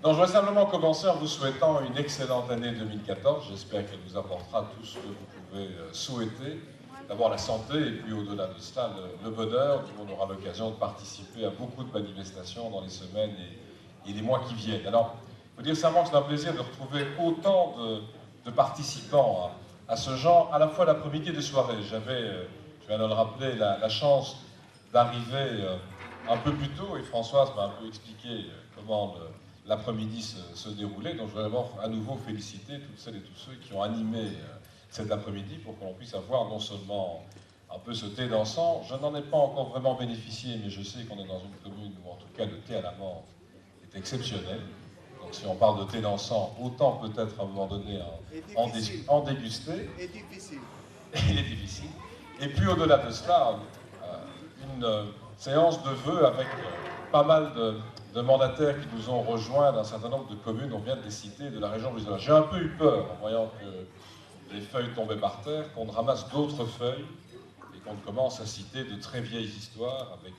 Non, je voudrais simplement commencer en vous souhaitant une excellente année 2014. J'espère qu'elle vous apportera tout ce que vous pouvez souhaiter. D'abord la santé et puis au-delà de cela, le bonheur. On aura l'occasion de participer à beaucoup de manifestations dans les semaines et les mois qui viennent. Alors, il faut dire simplement que c'est un plaisir de retrouver autant de participants à ce genre, à la fois l'après-midi et des soirées. J'avais, je viens de le rappeler, la chance d'arriver un peu plus tôt et Françoise m'a un peu expliqué comment l'après-midi se déroulait. Donc je voudrais vraiment à nouveau féliciter toutes celles et tous ceux qui ont animé cet après-midi pour qu'on puisse avoir non seulement un peu ce thé dansant. Je n'en ai pas encore vraiment bénéficié, mais je sais qu'on est dans une commune où en tout cas le thé à la menthe est exceptionnel. Donc si on parle de thé dansant, autant peut-être à un moment donné en déguster. Et difficile. Il est difficile. Et puis au-delà de cela, une séance de vœux avec pas mal de mandataires qui nous ont rejoints d'un certain nombre de communes, on vient de les citer, de la région bruxelloise. J'ai un peu eu peur en voyant que les feuilles tombaient par terre, qu'on ramasse d'autres feuilles et qu'on commence à citer de très vieilles histoires avec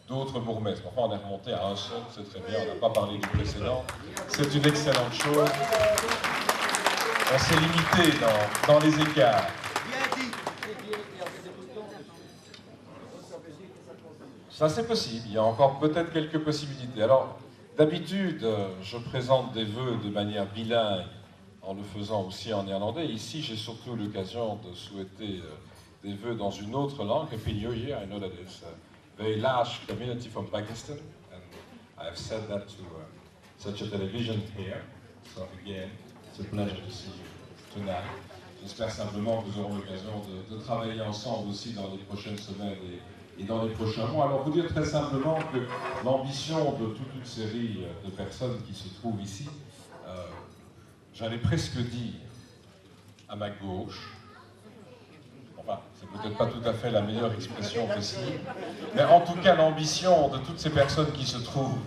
d'autres bourgmestres. Enfin, on est remonté à un seul, c'est très bien, on n'a pas parlé du précédent. C'est une excellente chose. On s'est limité dans les écarts. Ça, c'est possible. Il y a encore peut-être quelques possibilités. Alors, d'habitude, je présente des vœux de manière bilingue, en le faisant aussi en néerlandais. Ici, j'ai surtout l'occasion de souhaiter des vœux dans une autre langue. Happy New Year. I know that it's a very large community from Pakistan, and I've said that to such a television here. So again, it's a pleasure to see you tonight. J'espère simplement que nous aurons l'occasion de travailler ensemble aussi dans les prochaines semaines et dans les prochains mois. Alors, vous dire très simplement que l'ambition de toute une série de personnes qui se trouvent ici, j'allais presque dire à ma gauche, enfin, c'est peut-être pas tout à fait la meilleure expression possible, mais en tout cas, l'ambition de toutes ces personnes qui se trouvent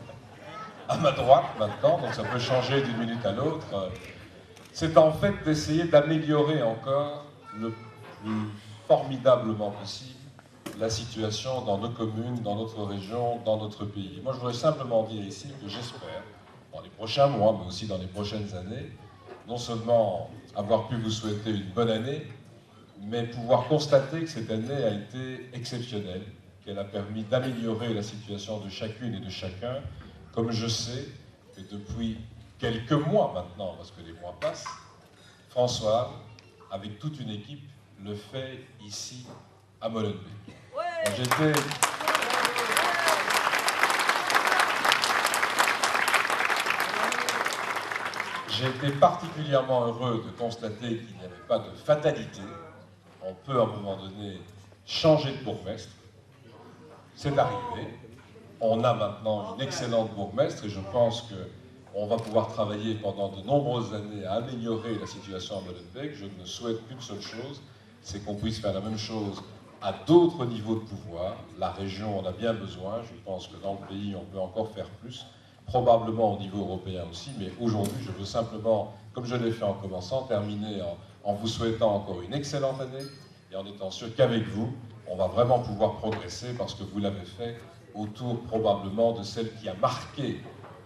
à ma droite maintenant, donc ça peut changer d'une minute à l'autre, c'est en fait d'essayer d'améliorer encore le plus formidablement possible la situation dans nos communes, dans notre région, dans notre pays. Moi, je voudrais simplement dire ici que j'espère, dans les prochains mois, mais aussi dans les prochaines années, non seulement avoir pu vous souhaiter une bonne année, mais pouvoir constater que cette année a été exceptionnelle, qu'elle a permis d'améliorer la situation de chacune et de chacun, comme je sais que depuis quelques mois maintenant, parce que les mois passent, François, avec toute une équipe, le fait ici à Molenbeek. J'ai été particulièrement heureux de constater qu'il n'y avait pas de fatalité. On peut à un moment donné changer de bourgmestre. C'est arrivé. On a maintenant une excellente bourgmestre et je pense qu'on va pouvoir travailler pendant de nombreuses années à améliorer la situation à Molenbeek. Je ne souhaite qu'une seule chose, c'est qu'on puisse faire la même chose à d'autres niveaux de pouvoir. La région en a bien besoin. Je pense que dans le pays, on peut encore faire plus, probablement au niveau européen aussi. Mais aujourd'hui, je veux simplement, comme je l'ai fait en commençant, terminer en vous souhaitant encore une excellente année et en étant sûr qu'avec vous, on va vraiment pouvoir progresser parce que vous l'avez fait autour probablement de celle qui a marqué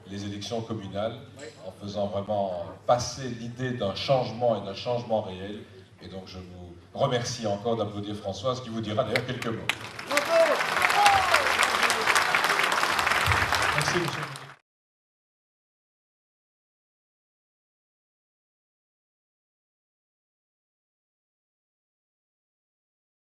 les élections communales en faisant vraiment passer l'idée d'un changement et d'un changement réel. Et donc je vous remercie encore d'applaudir Françoise qui vous dira d'ailleurs quelques mots. Merci, monsieur.